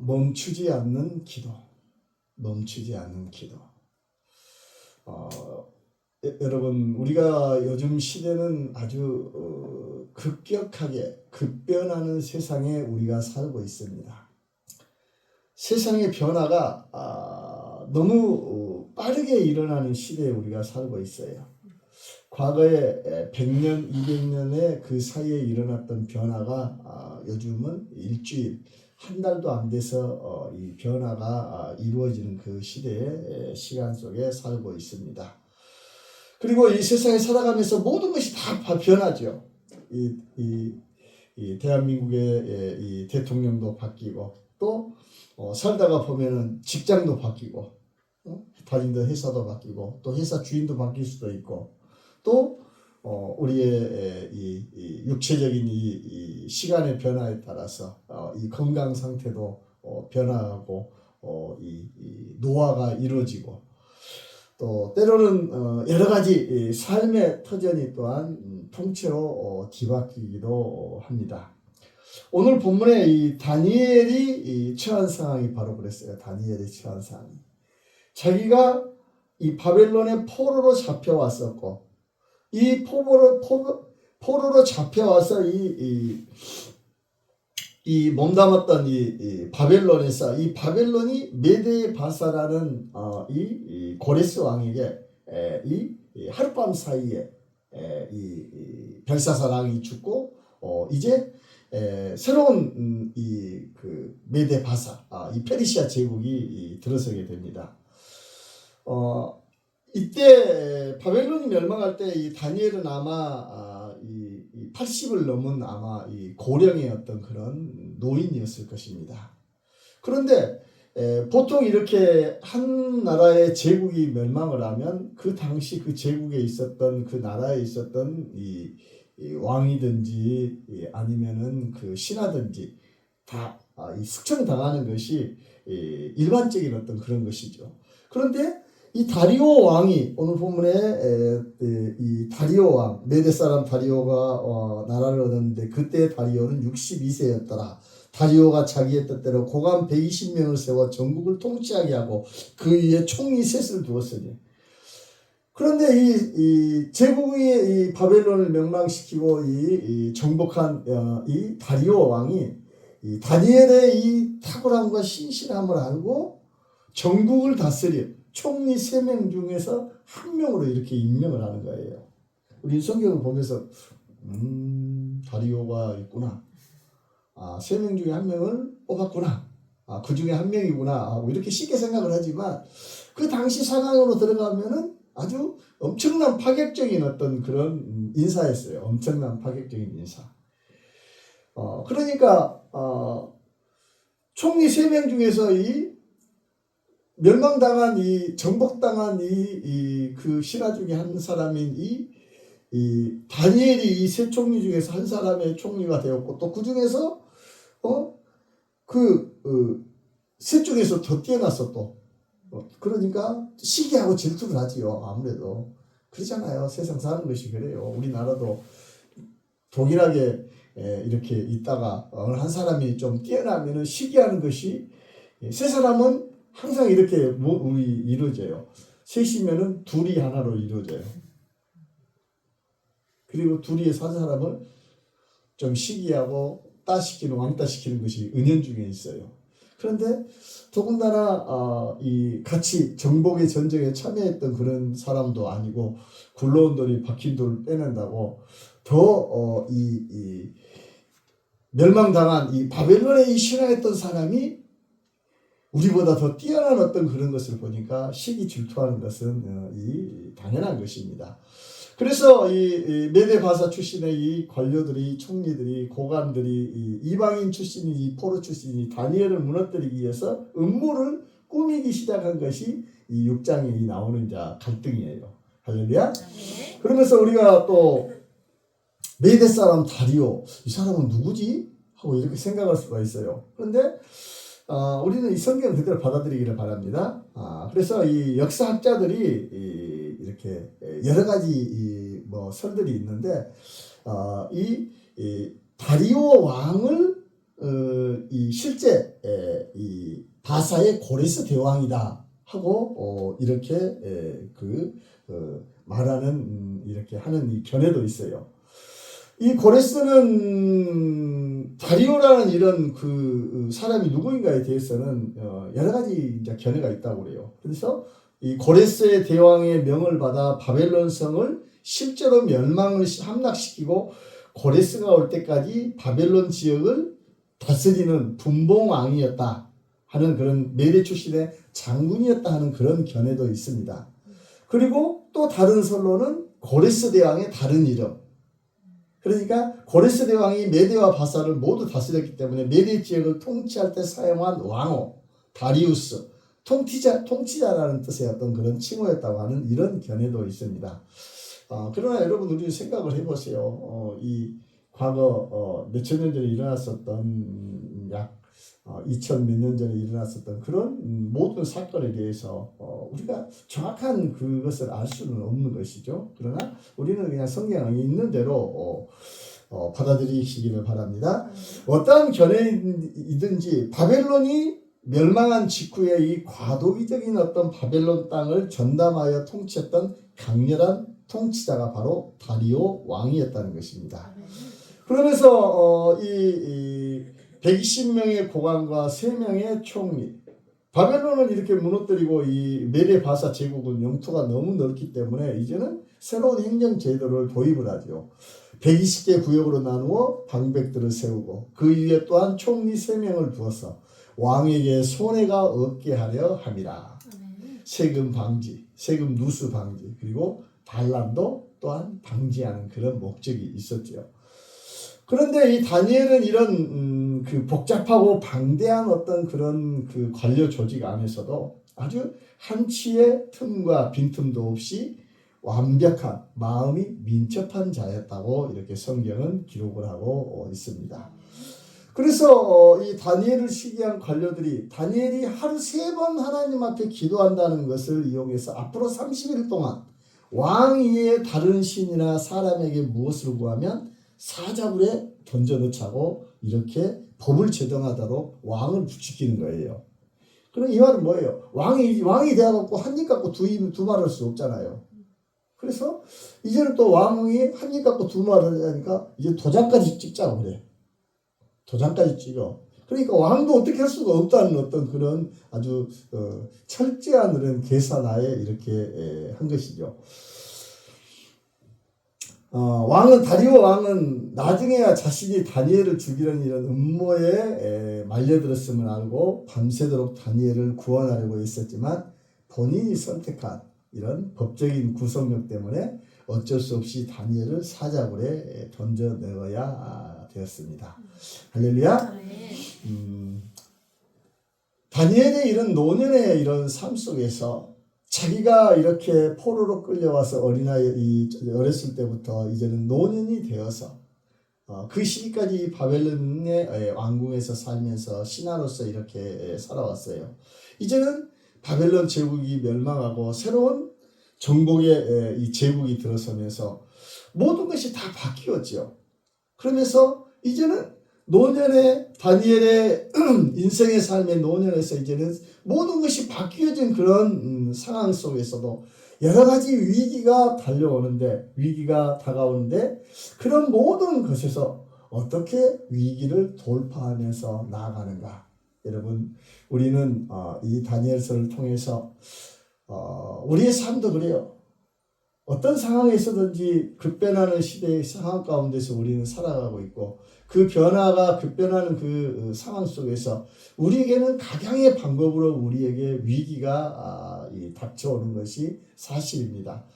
멈추지 않는 기도. 멈추지 않는 기도. 여러분, 우리가 요즘 시대는 아주 급격하게 급변하는 세상에 우리가 살고 있습니다. 세상의 변화가 너무 빠르게 일어나는 시대에 우리가 살고 있어요. 과거에 100년, 200년의 그 사이에 일어났던 변화가 요즘은 일주일, 한 달도 안 돼서 이 변화가 이루어지는 그 시대의 시간 속에 살고 있습니다. 그리고 이 세상에 살아가면서 모든 것이 다 변하죠. 이 대한민국의 이 대통령도 바뀌고, 또 살다가 보면은 직장도 바뀌고, 다니던 회사도 바뀌고, 또 회사 주인도 바뀔 수도 있고, 또 우리의 이 육체적인 이 시간의 변화에 따라서 이 건강 상태도 변화하고 이 노화가 이루어지고, 또 때로는 여러 가지 삶의 터전이 또한 통째로 뒤바뀌기도 합니다. 오늘 본문에 이 다니엘이 처한 상황이 바로 그랬어요. 다니엘이 처한 상황이, 자기가 이 바벨론의 포로로 잡혀왔었고, 이 포로로 잡혀와서 이 몸담았던 이 바벨론에서, 이 바벨론이 메데 바사라는 이 고레스 왕에게 이 하룻밤 사이에 이 벨사살 왕이 죽고, 이제 새로운 이 그 메데 바사, 이 페르시아 제국이 들어서게 됩니다. 이때 바벨론이 멸망할 때 이 다니엘은 아마 이 80을 넘은 아마 이 고령의 어떤 그런 노인이었을 것입니다. 그런데 보통 이렇게 한 나라의 제국이 멸망을 하면 그 당시 그 제국에 있었던, 그 나라에 있었던 이 왕이든지 아니면은 그 신하든지 다 이 숙청당하는 것이 일반적인 어떤 그런 것이죠. 그런데 이 다리오 왕이, 오늘 본문에 이 다리오 왕, 메데 사람 다리오가 나라를 얻었는데, 그때 다리오는 62세였더라. 다리오가 자기의 뜻대로 고관 120명을 세워 전국을 통치하게 하고 그 위에 총리 셋을 두었으니. 그런데 이 제국이 이 바벨론을 멸망시키고 이 정복한 이 다리오 왕이 이 다니엘의 이 탁월함과 신실함을 알고 전국을 다스려 총리 3명 중에서 1명으로 이렇게 임명을 하는 거예요. 우리 성경을 보면서 다리오가 있구나, 3명 중에 1명을 뽑았구나, 그 중에 1명이구나, 이렇게 쉽게 생각을 하지만, 그 당시 상황으로 들어가면은 아주 엄청난 파격적인 어떤 그런 인사였어요. 엄청난 파격적인 인사. 그러니까 총리 3명 중에서 이 멸망당한, 이 정복당한 그 신하 중에 한 사람인 이 다니엘이 이 세 총리 중에서 한 사람의 총리가 되었고, 또 그 중에서 셋 중에서 더 뛰어났어. 또 그러니까 시기하고 질투를 하지요. 아무래도 그러잖아요. 세상 사는 것이 그래요. 우리나라도 동일하게 이렇게 있다가 어느 한 사람이 좀 뛰어나면은 시기하는 것이, 세 사람은 항상 이렇게 이루어져요. 셋이면은 둘이 하나로 이루어져요. 그리고 둘이서 한 사람을 좀 시기하고 따시키는, 왕따시키는 것이 은연중에 있어요. 그런데 더군다나 이 같이 정복의 전쟁에 참여했던 그런 사람도 아니고, 굴러온 돌이 박힌 돌을 빼낸다고 더 이 멸망당한 이 바벨론에 신화했던 사람이 우리보다 더 뛰어난 어떤 그런 것을 보니까 시기 질투하는 것은 당연한 것입니다. 그래서 이 메데 바사 출신의 이 관료들이, 총리들이, 고관들이, 이방인 출신이, 이 포로 출신이 다니엘을 무너뜨리기 위해서 음모를 꾸미기 시작한 것이 이 6장에 나오는 갈등이에요. 할렐루야. 네. 그러면서 우리가 또 메데 사람 다리오, 이 사람은 누구지? 하고 이렇게 생각할 수가 있어요. 그런데 우리는 이 성경 그대로 받아들이기를 바랍니다. 그래서 이 역사학자들이 이렇게 여러 가지 뭐 설들이 있는데, 이 다리오 왕을 이 실제 이 바사의 고레스 대왕이다 하고 이렇게 말하는 이렇게 하는 이 견해도 있어요. 이 고레스는 다리오라는 이런 그 사람이 누구인가에 대해서는 여러 가지 이제 견해가 있다고 그래요. 그래서 이 고레스의 대왕의 명을 받아 바벨론 성을 실제로 멸망을 함락시키고 고레스가 올 때까지 바벨론 지역을 다스리는 분봉왕이었다 하는 그런 메대 출신의 장군이었다 하는 그런 견해도 있습니다. 그리고 또 다른 설로는 고레스 대왕의 다른 이름. 그러니까 고레스 대왕이 메대와 바사를 모두 다스렸기 때문에 메대 지역을 통치할 때 사용한 왕호, 다리우스, 통치자라는 뜻의 어떤 그런 칭호였다고 하는 이런 견해도 있습니다. 그러나 여러분 우리 생각을 해보세요. 이 과거 몇천 년 전에 일어났었던 약 2000 몇 년 전에 일어났었던 그런 모든 사건에 대해서 우리가 정확한 그것을 알 수는 없는 것이죠. 그러나 우리는 그냥 성경에 있는 대로 받아들이시기를 바랍니다. 어떠한 견해이든지 바벨론이 멸망한 직후에 이 과도기적인 어떤 바벨론 땅을 전담하여 통치했던 강렬한 통치자가 바로 다리오 왕이었다는 것입니다. 그러면서 이 120명의 고관과 3명의 총리, 바벨론을 이렇게 무너뜨리고 이 메대 바사 제국은 영토가 너무 넓기 때문에 이제는 새로운 행정 제도를 도입을 하죠. 120개 구역으로 나누어 방백들을 세우고 그 위에 또한 총리 3명을 두어서 왕에게 손해가 없게 하려 함이라. 세금 방지, 세금 누수 방지, 그리고 반란도 또한 방지하는 그런 목적이 있었죠. 그런데 이 다니엘은 이런 그 복잡하고 방대한 어떤 그런 그 관료 조직 안에서도 아주 한치의 틈과 빈틈도 없이 완벽한 마음이 민첩한 자였다고 이렇게 성경은 기록을 하고 있습니다. 그래서 이 다니엘을 시기한 관료들이 다니엘이 하루 3번 하나님 앞에 기도한다는 것을 이용해서 앞으로 30일 동안 왕 위에 다른 신이나 사람에게 무엇을 구하면 사자굴에 던져넣자고 이렇게 법을 제정하도록 왕을 부추기는 거예요. 그럼 이 말은 뭐예요? 왕이 되어갖고 한 입 갖고 두 말할 수 없잖아요. 그래서 이제는 또 왕이 한 입 갖고 두 말을 하니까 이제 도장까지 찍자고 그래. 도장까지 찍어. 그러니까 왕도 어떻게 할 수가 없다는 어떤 그런 아주 철저한 그런 계산하에 이렇게 한 것이죠. 다리오 왕은 나중에야 자신이 다니엘을 죽이려는 이런 음모에 말려들었음을 알고 밤새도록 다니엘을 구원하려고 했었지만 본인이 선택한 이런 법적인 구속력 때문에 어쩔 수 없이 다니엘을 사자굴에 던져 넣어야 되었습니다. 할렐루야. 다니엘의 이런 노년의 이런 삶 속에서 자기가 이렇게 포로로 끌려와서 어렸을 때부터 이제는 노년이 되어서 그 시기까지 바벨론의 왕궁에서 살면서 신하로서 이렇게 살아왔어요. 이제는 바벨론 제국이 멸망하고 새로운 정복의 이 제국이 들어서면서 모든 것이 다 바뀌었죠. 그러면서 이제는 노년의 다니엘의 인생의 삶의 노년에서 이제는 모든 것이 바뀌어진 그런 상황 속에서도 여러 가지 위기가 다가오는데 그런 모든 것에서 어떻게 위기를 돌파하면서 나아가는가. 여러분 우리는 이 다니엘서를 통해서 우리의 삶도 그래요. 어떤 상황에서든지 급변하는 시대의 상황 가운데서 우리는 살아가고 있고 그 급변하는 그 상황 속에서 우리에게는 각양의 방법으로 우리에게 위기가 닥쳐오는 것이 사실입니다.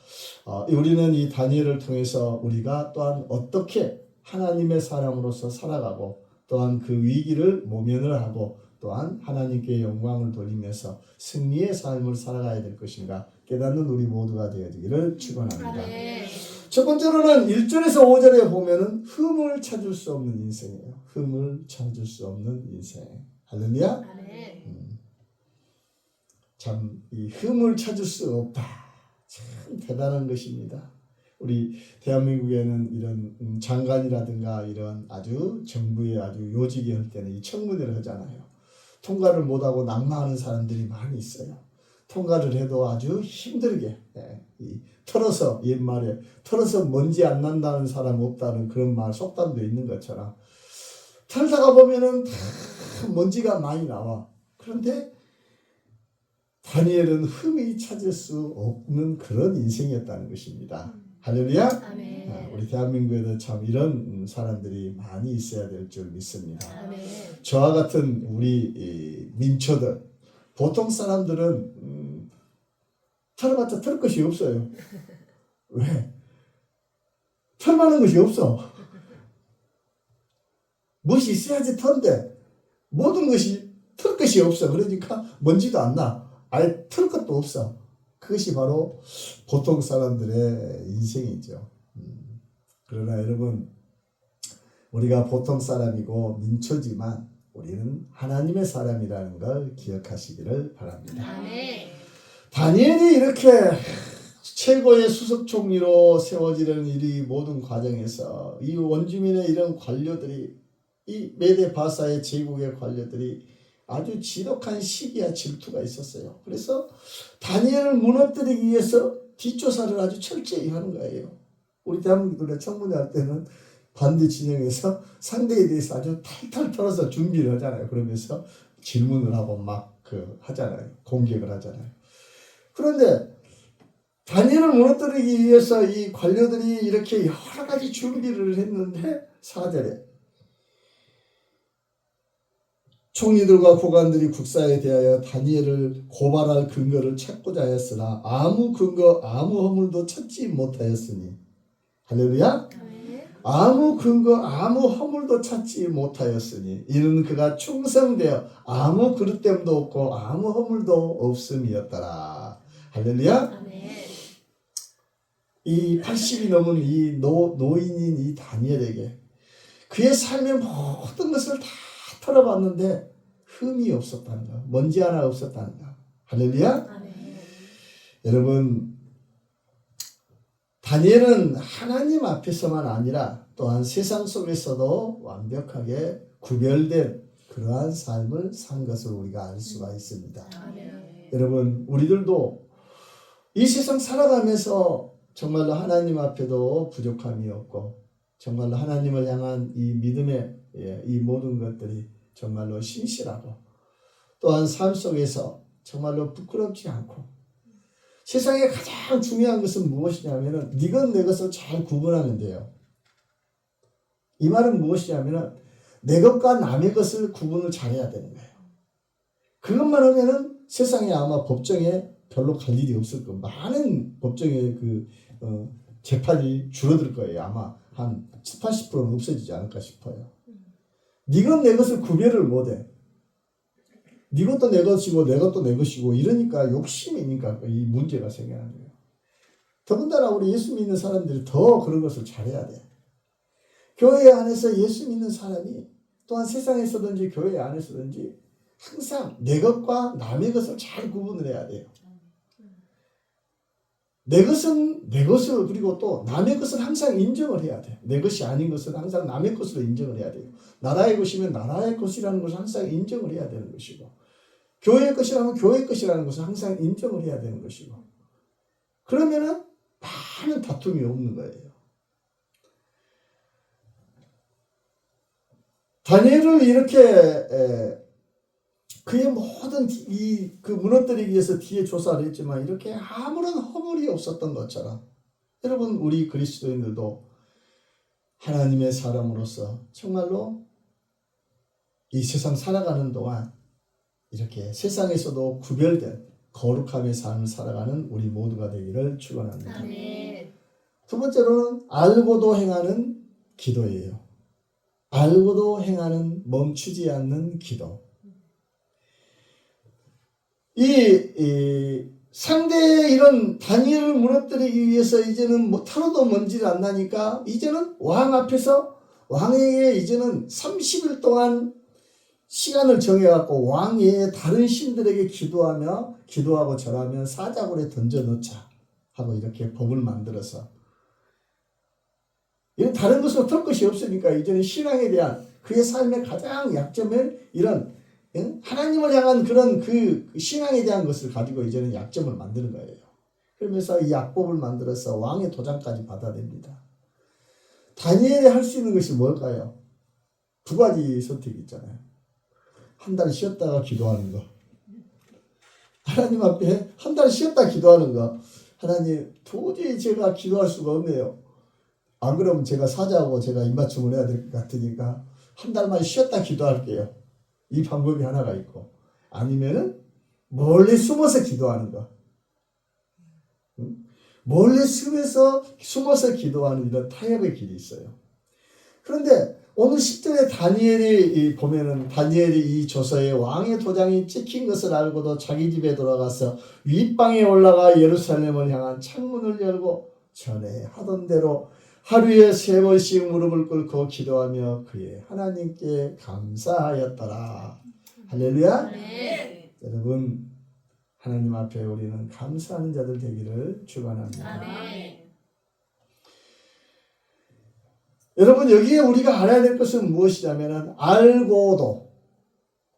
우리는 이 다니엘을 통해서 우리가 또한 어떻게 하나님의 사람으로서 살아가고 또한 그 위기를 모면을 하고 또한 하나님께 영광을 돌리면서 승리의 삶을 살아가야 될 것인가 깨닫는 우리 모두가 되어지기를 축원합니다. 첫 번째로는 1절에서 5절에 보면은 흠을 찾을 수 없는 인생이에요. 흠을 찾을 수 없는 인생. 할렐루야. 참 이 흠을 찾을 수 없다. 참 대단한 것입니다. 우리 대한민국에는 이런 장관이라든가 이런 아주 정부의 아주 요직이 할 때는 이 청문회를 하잖아요. 통과를 못하고 낙마하는 사람들이 많이 있어요. 통과를 해도 아주 힘들게 털어서 옛말에 털어서 먼지 안 난다는 사람 없다는 그런 말 속담도 있는 것처럼 털다가 보면은 다 먼지가 많이 나와. 그런데 다니엘은 흠이 찾을 수 없는 그런 인생이었다는 것입니다. 할렐루야. 아멘. 우리 대한민국에도 참 이런 사람들이 많이 있어야 될 줄 믿습니다. 아멘. 저와 같은 우리 민초들, 보통 사람들은 털어봤자 털 것이 없어요. 왜? 털 많은 것이 없어. 무엇이 있어야지 턴데 모든 것이 털 것이 없어. 그러니까 먼지도 안 나. 아예 털 것도 없어. 그것이 바로 보통 사람들의 인생이죠. 그러나 여러분, 우리가 보통 사람이고 민초지만 우리는 하나님의 사람이라는 걸 기억하시기를 바랍니다. 아멘. 다니엘이 이렇게 최고의 수석 총리로 세워지는 이 모든 과정에서 이 원주민의 이런 관료들이, 이 메데 바사의 제국의 관료들이 아주 지독한 시기와 질투가 있었어요. 그래서 다니엘을 무너뜨리기 위해서 뒷조사를 아주 철저히 하는 거예요. 우리 대한민국에 청문회 할 때는 반대 진영에서 상대에 대해서 아주 탈탈 털어서 준비를 하잖아요. 그러면서 질문을 하고 막 하잖아요. 공격을 하잖아요. 그런데 다니엘을 무너뜨리기 위해서 이 관료들이 이렇게 여러 가지 준비를 했는데 4절에 총리들과 고관들이 국사에 대하여 다니엘을 고발할 근거를 찾고자 하였으나 아무 근거 아무 허물도 찾지 못하였으니 할렐루야. 아무 근거 아무 허물도 찾지 못하였으니 이는 그가 충성되어 아무 그릇됨도 없고 아무 허물도 없음이었더라. 할렐루야. 아멘. 이 80이 넘은 이 노인인 이 다니엘에게 그의 삶의 모든 것을 다 털어봤는데 흠이 없었다는 거, 먼지 하나 없었다는 거. 할렐루야. 아멘. 여러분, 다니엘은 하나님 앞에서만 아니라 또한 세상 속에서도 완벽하게 구별된 그러한 삶을 산 것을 우리가 알 수가 있습니다. 아멘. 여러분, 우리들도 이 세상 살아가면서 정말로 하나님 앞에도 부족함이 없고 정말로 하나님을 향한 이 믿음의 이 모든 것들이 정말로 신실하고 또한 삶 속에서 정말로 부끄럽지 않고 세상에 가장 중요한 것은 무엇이냐면은 네것 내 것을 잘 구분하면 돼요. 이 말은 무엇이냐면은 내 것과 남의 것을 구분을 잘해야 되는 거예요. 그것만 하면은 세상에 아마 법정에 별로 갈 일이 없을 거예요. 많은 법정의 재판이 줄어들 거예요. 아마 한 80%는 없어지지 않을까 싶어요. 네것 내 것을 구별을 못해. 네 것도 내 것이고 내 것도 내 것이고 이러니까 욕심이니까 이 문제가 생겨나는 거예요. 더군다나 우리 예수 믿는 사람들이 더 그런 것을 잘해야 돼. 교회 안에서 예수 믿는 사람이 또한 세상에서든지 교회 안에서든지 항상 내 것과 남의 것을 잘 구분을 해야 돼요. 내 것은 내 것을 그리고 또 남의 것을 항상 인정을 해야 돼요. 내 것이 아닌 것은 항상 남의 것으로 인정을 해야 돼요. 나라의 것이면 나라의 것이라는 것을 항상 인정을 해야 되는 것이고 교회의 것이라면 교회의 것이라는 것을 항상 인정을 해야 되는 것이고 그러면은 많은 다툼이 없는 거예요. 다니엘을 이렇게 그의 모든 그 무너뜨리기 위해서 뒤에 조사를 했지만 이렇게 아무런 허물이 없었던 것처럼 여러분 우리 그리스도인들도 하나님의 사람으로서 정말로 이 세상 살아가는 동안 이렇게 세상에서도 구별된 거룩함의 삶을 살아가는 우리 모두가 되기를 축원합니다. 아멘. 두 번째로는 알고도 행하는 기도예요. 알고도 행하는 멈추지 않는 기도. 이 상대의 이런 다니엘을 무너뜨리기 위해서 이제는 뭐 털어도 먼지를 안 나니까 이제는 왕 앞에서 왕에게 이제는 30일 동안 시간을 정해갖고 왕 외에 다른 신들에게 기도하고 절하면 사자굴에 던져 넣자 하고 이렇게 법을 만들어서 이런 다른 것으로 털 것이 없으니까 이제는 신앙에 대한 그의 삶의 가장 약점을 이런 응? 하나님을 향한 그런 그 신앙에 대한 것을 가지고 이제는 약점을 만드는 거예요. 그러면서 이 약법을 만들어서 왕의 도장까지 받아냅니다. 다니엘이 할 수 있는 것이 뭘까요? 두 가지 선택이 있잖아요. 한 달 쉬었다가 기도하는 거. 하나님 앞에 한 달 쉬었다 기도하는 거. 하나님 도저히 제가 기도할 수가 없네요. 안 그러면 제가 사자하고 제가 입맞춤을 해야 될 것 같으니까 한 달만 쉬었다 기도할게요. 이 방법이 하나가 있고, 아니면은 몰래 숨어서 기도하는 거. 몰래 숨어서 기도하는 이런 타협의 길이 있어요. 그런데 오늘 10절에 다니엘이 보면은 다니엘이 이 조서에 왕의 도장이 찍힌 것을 알고도 자기 집에 돌아가서 윗방에 올라가 예루살렘을 향한 창문을 열고 전에 하던 대로 하루에 3번씩 무릎을 꿇고 기도하며 그의 하나님께 감사하였더라. 할렐루야. 네. 여러분, 하나님 앞에 우리는 감사하는 자들 되기를 축원합니다. 아멘. 여러분, 여기에 우리가 알아야 될 것은 무엇이냐면, 알고도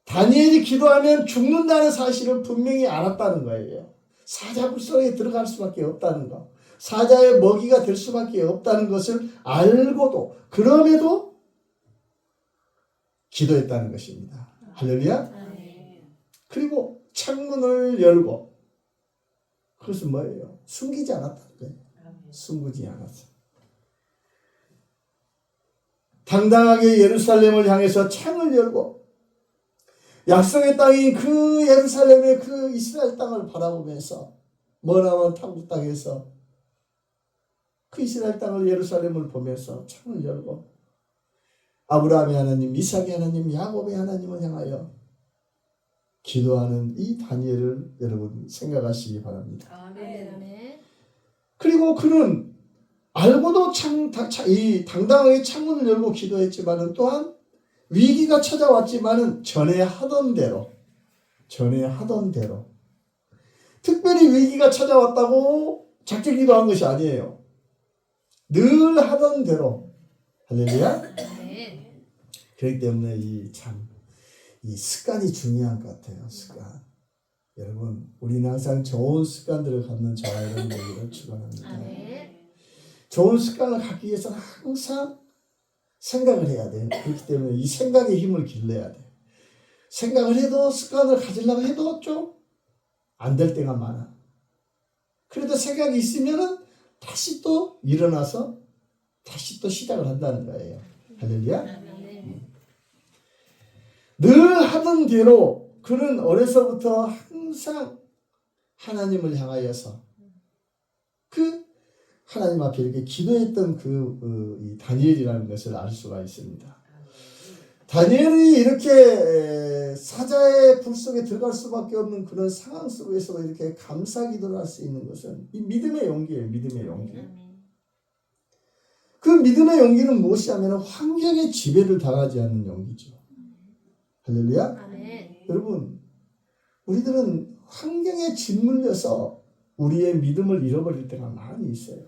다니엘이 기도하면 죽는다는 사실을 분명히 알았다는 거예요. 사자 굴속에 들어갈 수밖에 없다는 거, 사자의 먹이가 될 수밖에 없다는 것을 알고도, 그럼에도 기도했다는 것입니다. 할렐루야. 그리고 창문을 열고, 그것은 뭐예요? 숨기지 않았다는 거예요. 숨기지 않았어. 당당하게 예루살렘을 향해서 창을 열고 약속의 땅인 그 예루살렘의 그 이스라엘 땅을 바라보면서 머나먼 탐구 땅에서 그 이스라엘 땅을 예루살렘을 보면서 창을 열고 아브라함의 하나님, 이삭의 하나님, 야곱의 하나님을 향하여 기도하는 이 다니엘을 여러분 생각하시기 바랍니다. 아멘. 그리고 그는 알고도 당당하게 창문을 열고 기도했지만은 또한 위기가 찾아왔지만은 전에 하던 대로 특별히 위기가 찾아왔다고 작정 기도한 것이 아니에요. 늘 하던 대로. 할렐루야. 그렇기 때문에 이 습관이 중요한 것 같아요. 습관. 여러분, 우리는 항상 좋은 습관들을 갖는 저와 여러분 되기를 축원합니다. 좋은 습관을 갖기 위해서는 항상 생각을 해야 돼요. 그렇기 때문에 이 생각의 힘을 길러야 돼요. 생각을 해도 습관을 가지려고 해도 좀 안 될 때가 많아. 그래도 생각이 있으면은 다시 또 일어나서 다시 또 시작을 한다는 거예요. 할렐루야. 늘 하던 대로 그는 어려서부터 항상 하나님을 향하여서 그 하나님 앞에 이렇게 기도했던 이 다니엘이라는 것을 알 수가 있습니다. 다니엘이 이렇게 사자의 불 속에 들어갈 수밖에 없는 그런 상황 속에서도 이렇게 감사 기도를 할 수 있는 것은 이 믿음의 용기예요. 믿음의 용기. 그 믿음의 용기는 무엇이냐면 환경의 지배를 당하지 않는 용기죠. 할렐루야. 아멘. 여러분, 우리들은 환경에 짓눌려서 우리의 믿음을 잃어버릴 때가 많이 있어요.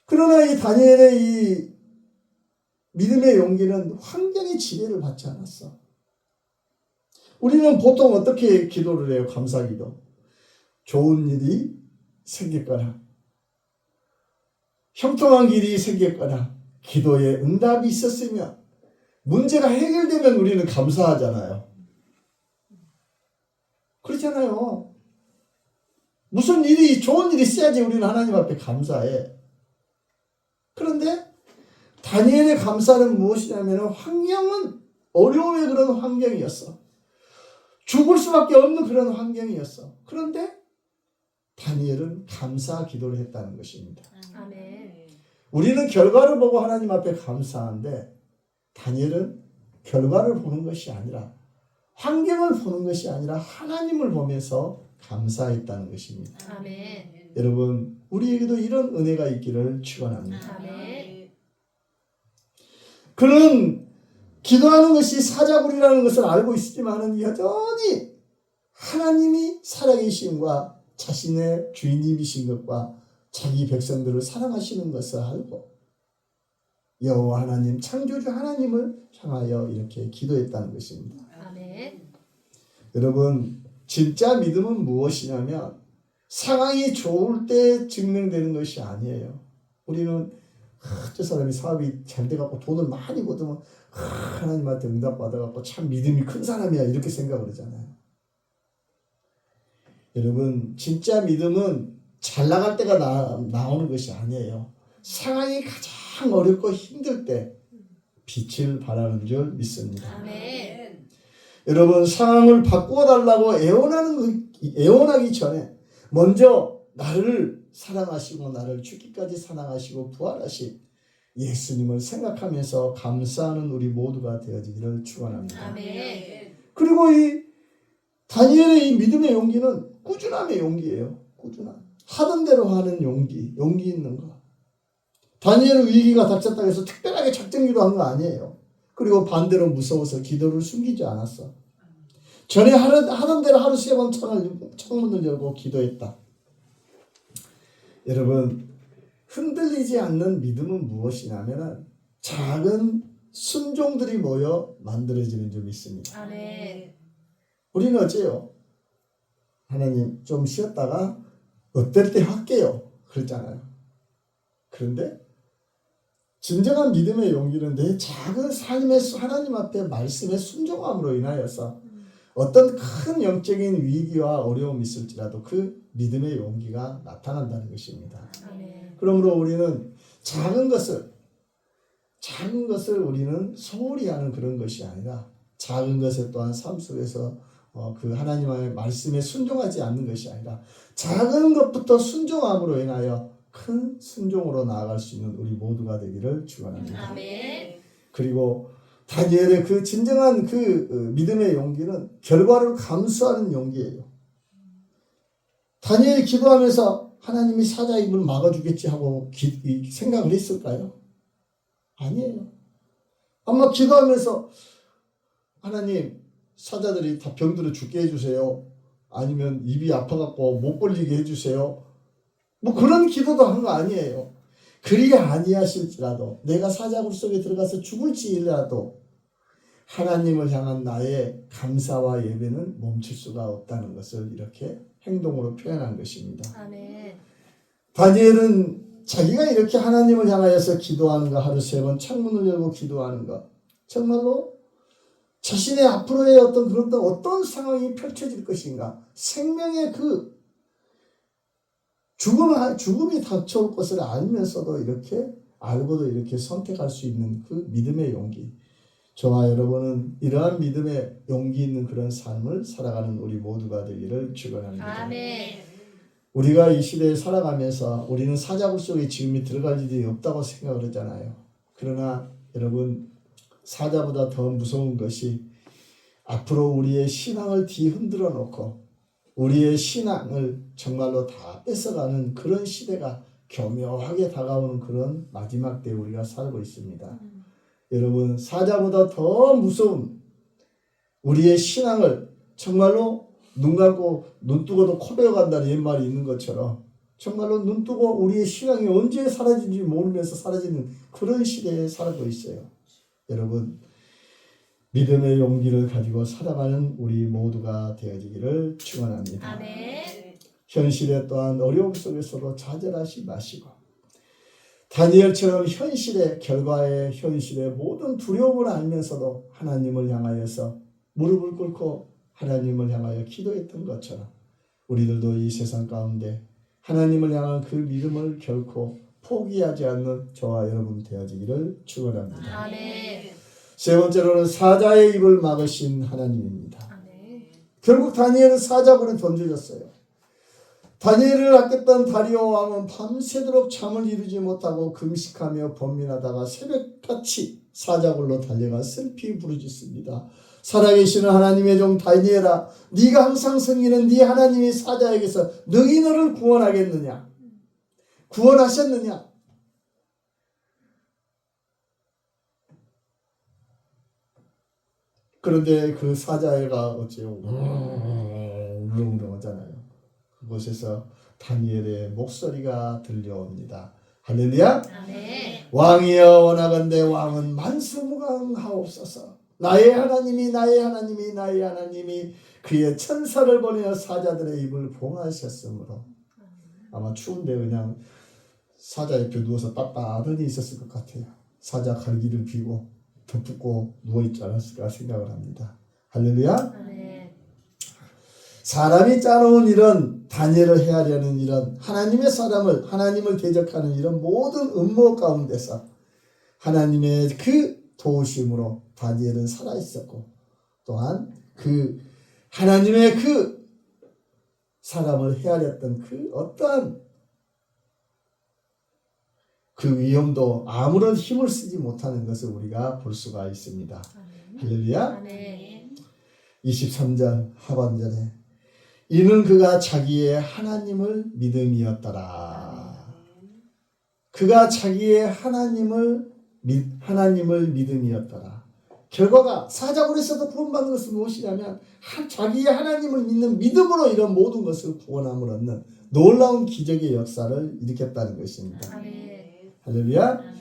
그러나 이 다니엘의 이 믿음의 용기는 환경의 지배를 받지 않았어. 우리는 보통 어떻게 기도를 해요? 감사기도. 좋은 일이 생겼거나 형통한 길이 생겼거나 기도에 응답이 있었으면 문제가 해결되면 우리는 감사하잖아요. 그렇잖아요. 무슨 좋은 일이 있어야지 우리는 하나님 앞에 감사해. 그런데 다니엘의 감사는 무엇이냐면 환경은 어려움의 그런 환경이었어. 죽을 수밖에 없는 그런 환경이었어. 그런데 다니엘은 감사 기도를 했다는 것입니다. 아멘. 우리는 결과를 보고 하나님 앞에 감사한데 다니엘은 결과를 보는 것이 아니라 환경을 보는 것이 아니라 하나님을 보면서 감사했다는 것입니다. 아멘. 여러분, 우리에게도 이런 은혜가 있기를 축원합니다. 아멘. 그는 기도하는 것이 사자굴이라는 것을 알고 있지만은 여전히 하나님이 살아계심과 자신의 주인님이신 것과 자기 백성들을 사랑하시는 것을 알고 여호와 하나님 창조주 하나님을 향하여 이렇게 기도했다는 것입니다. 아멘. 여러분 진짜 믿음은 무엇이냐면 상황이 좋을 때 증명되는 것이 아니에요. 우리는 저 사람이 사업이 잘 돼갖고 돈을 많이 벌면 하나님한테 응답 받아갖고 참 믿음이 큰 사람이야 이렇게 생각을 하잖아요. 여러분 진짜 믿음은 잘 나갈 때가 나오는 것이 아니에요. 상황이 가장 어렵고 힘들 때 빛을 발하는 줄 믿습니다. 아멘. 여러분 상황을 바꾸어 달라고 애원하기 전에 먼저 나를 사랑하시고 나를 죽기까지 사랑하시고 부활하신 예수님을 생각하면서 감사하는 우리 모두가 되어지기를 축원합니다. 아멘. 그리고 이 다니엘의 이 믿음의 용기는 꾸준함의 용기예요. 꾸준함. 하던 대로 하는 용기 있는 거. 다니엘의 위기가 닥쳤다고 해서 특별하게 작정 기도한 거 아니에요. 그리고 반대로 무서워서 기도를 숨기지 않았어. 전에 하던 대로 하루 3번 창문을 열고 기도했다. 여러분 흔들리지 않는 믿음은 무엇이냐면 작은 순종들이 모여 만들어지는 줄 믿습니다. 아멘. 우리는 어째요? 하나님 좀 쉬었다가 어떨 때 할게요. 그랬잖아요. 그런데 진정한 믿음의 용기는 내 작은 삶의 하나님 앞에 말씀의 순종함으로 인하여서 어떤 큰 영적인 위기와 어려움이 있을지라도 그 믿음의 용기가 나타난다는 것입니다. 아멘. 그러므로 우리는 작은 것을 우리는 소홀히 하는 그런 것이 아니라 작은 것에 또한 삶 속에서 그 하나님의 말씀에 순종하지 않는 것이 아니라 작은 것부터 순종함으로 인하여 큰 순종으로 나아갈 수 있는 우리 모두가 되기를 축원합니다. 아멘. 그리고 다니엘의 그 진정한 그 믿음의 용기는 결과를 감수하는 용기예요. 다니엘이 기도하면서 하나님이 사자 입을 막아주겠지 하고 생각을 했을까요? 아니에요. 아마 기도하면서 하나님 사자들이 다 병들어 죽게 해주세요. 아니면 입이 아파갖고 못 벌리게 해주세요. 뭐 그런 기도도 한 거 아니에요. 그리 아니하실지라도 내가 사자굴 속에 들어가서 죽을지라도 하나님을 향한 나의 감사와 예배는 멈출 수가 없다는 것을 이렇게 행동으로 표현한 것입니다. 아멘. 다니엘은 자기가 이렇게 하나님을 향하여서 기도하는 거, 하루 3번 창문을 열고 기도하는 거, 정말로 자신의 앞으로의 어떤 상황이 펼쳐질 것인가, 생명의 그 죽음이 닥쳐올 것을 알면서도 이렇게 알고도 이렇게 선택할 수 있는 그 믿음의 용기. 저와 여러분은 이러한 믿음의 용기 있는 그런 삶을 살아가는 우리 모두가 되기를 축원합니다. 아멘. 우리가 이 시대에 살아가면서 우리는 사자굴 속에 지금이 들어갈 일이 없다고 생각을 하잖아요. 그러나 여러분 사자보다 더 무서운 것이 앞으로 우리의 신앙을 뒤흔들어 놓고 우리의 신앙을 정말로 다 뺏어가는 그런 시대가 교묘하게 다가오는 그런 마지막 때에 우리가 살고 있습니다. 여러분 사자보다 더 무서운 우리의 신앙을 정말로 눈 감고 눈 뜨고도 코 베어간다는 옛말이 있는 것처럼 정말로 눈 뜨고 우리의 신앙이 언제 사라진지 모르면서 사라지는 그런 시대에 살고 있어요. 여러분 믿음의 용기를 가지고 살아가는 우리 모두가 되어지기를 축원합니다. 아멘. 현실에 또한 어려움 속에서도 좌절하지 마시고 다니엘처럼 현실의 결과에 현실의 모든 두려움을 알면서도 하나님을 향하여서 무릎을 꿇고 하나님을 향하여 기도했던 것처럼 우리들도 이 세상 가운데 하나님을 향한 그 믿음을 결코 포기하지 않는 저와 여러분 되어지기를 축원합니다. 아멘. 세 번째로는 사자의 입을 막으신 하나님입니다. 아멘. 결국 다니엘은 사자굴에 던져졌어요. 다니엘을 아꼈던 다리오 왕은 밤새도록 잠을 이루지 못하고 금식하며 번민하다가 새벽같이 사자굴로 달려가 슬피 부르짖습니다. 살아계시는 하나님의 종 다니엘아, 네가 항상 섬기는 네 하나님이 사자에게서 능히 너를 구원하겠느냐? 구원하셨느냐? 그런데 그 사자애가 어째요? 울렁울렁하잖아요. 그곳에서 다니엘의 목소리가 들려옵니다. 할렐루야. 아멘. 왕이여 원하건대 왕은 만수무강하옵소서. 나의 하나님이 나의 하나님이 나의 하나님이 그의 천사를 보내어 사자들의 입을 봉하셨으므로. 아마 추운데 그냥 사자 옆에 누워서 따뜻하니 있었을 것 같아요. 사자 갈기를 비고 덮고 누워있지 않았을까 생각을 합니다. 할렐루야. 아멘. 사람이 짜놓은 이런 다니엘을 헤아려는 이런 하나님의 사람을 하나님을 대적하는 이런 모든 음모 가운데서 하나님의 그 도우심으로 다니엘은 살아있었고 또한 그 하나님의 그 사람을 헤아렸던 그 어떠한 그 위험도 아무런 힘을 쓰지 못하는 것을 우리가 볼 수가 있습니다. 할렐루야. 아멘. 23절 하반절에 이는 그가 자기의 하나님을 믿음이었더라. 그가 자기의 하나님을 믿음이었더라. 결과가 사자굴에서도 구원받는 것은 무엇이냐면 자기의 하나님을 믿는 믿음으로 이런 모든 것을 구원함을 얻는 놀라운 기적의 역사를 일으켰다는 것입니다. 아멘. 할렐루야. 아멘.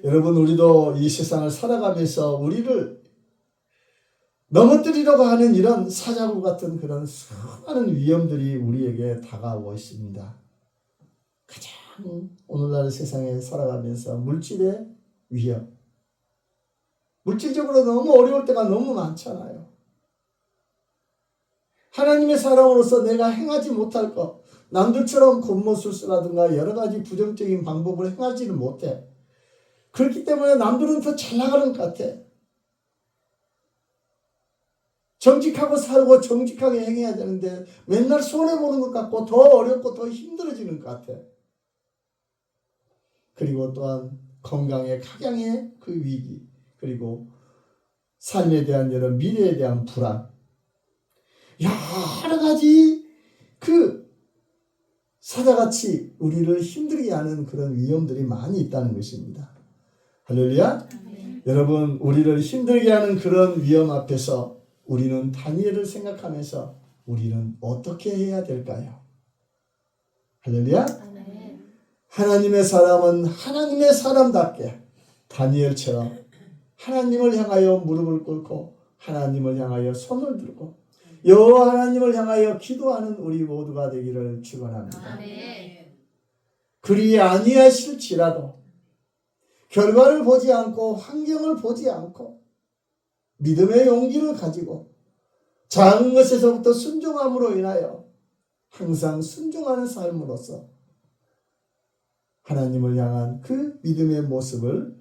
여러분 우리도 이 세상을 살아가면서 우리를 넘어뜨리려고 하는 이런 사자굴 같은 그런 수많은 위험들이 우리에게 다가오고 있습니다. 가장 오늘날 세상에 살아가면서 물질의 위험, 물질적으로 너무 어려울 때가 너무 많잖아요. 하나님의 사람으로서 내가 행하지 못할 것, 남들처럼 겉모술수라든가 여러 가지 부정적인 방법을 행하지는 못해. 그렇기 때문에 남들은 더 잘 나가는 것 같아. 정직하고 살고 정직하게 행해야 되는데 맨날 손해보는 것 같고 더 어렵고 더 힘들어지는 것 같아. 그리고 또한 건강의 각양의 그 위기, 그리고 삶에 대한 여러 미래에 대한 불안, 여러 가지 그 사자같이 우리를 힘들게 하는 그런 위험들이 많이 있다는 것입니다. 할렐루야. 여러분 우리를 힘들게 하는 그런 위험 앞에서 우리는 다니엘을 생각하면서 우리는 어떻게 해야 될까요? 할렐루야. 아멘. 하나님의 사람은 하나님의 사람답게 다니엘처럼 하나님을 향하여 무릎을 꿇고 하나님을 향하여 손을 들고 여호와 하나님을 향하여 기도하는 우리 모두가 되기를 축원합니다. 아멘. 그리 아니하실지라도 결과를 보지 않고 환경을 보지 않고 믿음의 용기를 가지고 작은 것에서부터 순종함으로 인하여 항상 순종하는 삶으로서 하나님을 향한 그 믿음의 모습을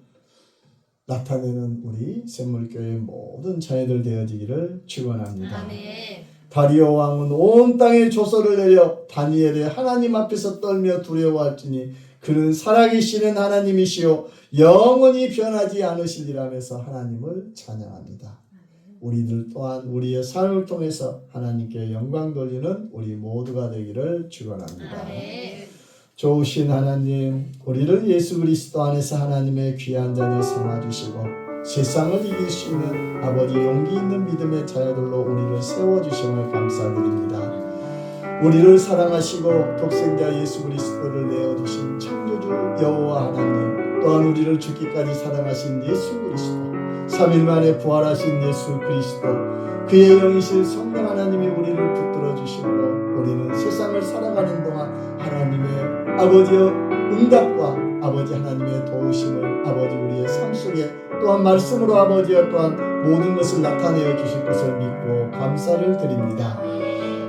나타내는 우리 샘물교회의 모든 자녀들 되어지기를 축원합니다. 아멘. 다리오 왕은 온 땅에 조서를 내려 다니엘의 하나님 앞에서 떨며 두려워할지니 그는 살아계시는 하나님이시요 영원히 변하지 않으시리라면서 하나님을 찬양합니다. 우리들 또한 우리의 삶을 통해서 하나님께 영광 돌리는 우리 모두가 되기를 축원합니다. 아멘. 좋으신 하나님, 우리를 예수 그리스도 안에서 하나님의 귀한 자녀 삼아주시고 세상을 이길 수 있는 아버지 용기 있는 믿음의 자녀들로 우리를 세워주심을 감사드립니다. 우리를 사랑하시고 독생자 예수 그리스도를 내어주신 창조주 여호와 하나님, 또한 우리를 죽기까지 사랑하신 예수 그리스도, 3일 만에 부활하신 예수 그리스도, 그의 영이신 성령 하나님이 우리를 붙들어 주심으로 우리는 세상을 살아가는 동안 하나님의 아버지의 응답과 아버지 하나님의 도우심을 아버지 우리의 삶 속에 또한 말씀으로 아버지여 또한 모든 것을 나타내어 주실 것을 믿고 감사를 드립니다.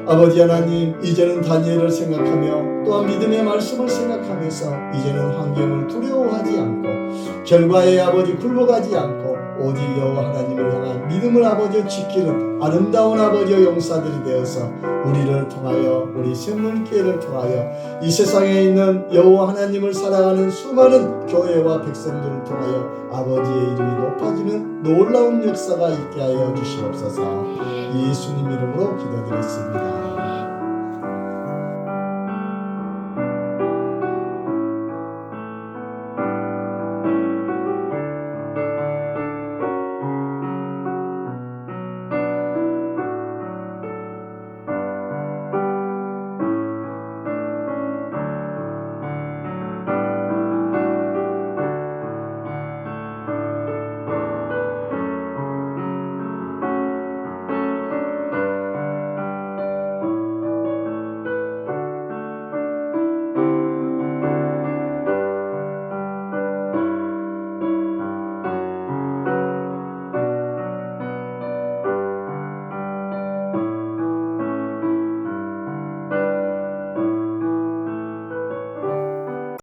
아버지 하나님, 이제는 다니엘을 생각하며 또한 믿음의 말씀을 생각하면서 이제는 환경을 두려워하지 않고 결과에 아버지 굴복하지 않고 오직 여호와 하나님을 향한 믿음을 아버지 지키는 아름다운 아버지의 용사들이 되어서 우리를 통하여 우리 샘물교회를 통하여 이 세상에 있는 여호와 하나님을 사랑하는 수많은 교회와 백성들을 통하여 아버지의 이름이 높아지는 놀라운 역사가 있게 하여 주시옵소서. 예수님 이름으로 기도드렸습니다.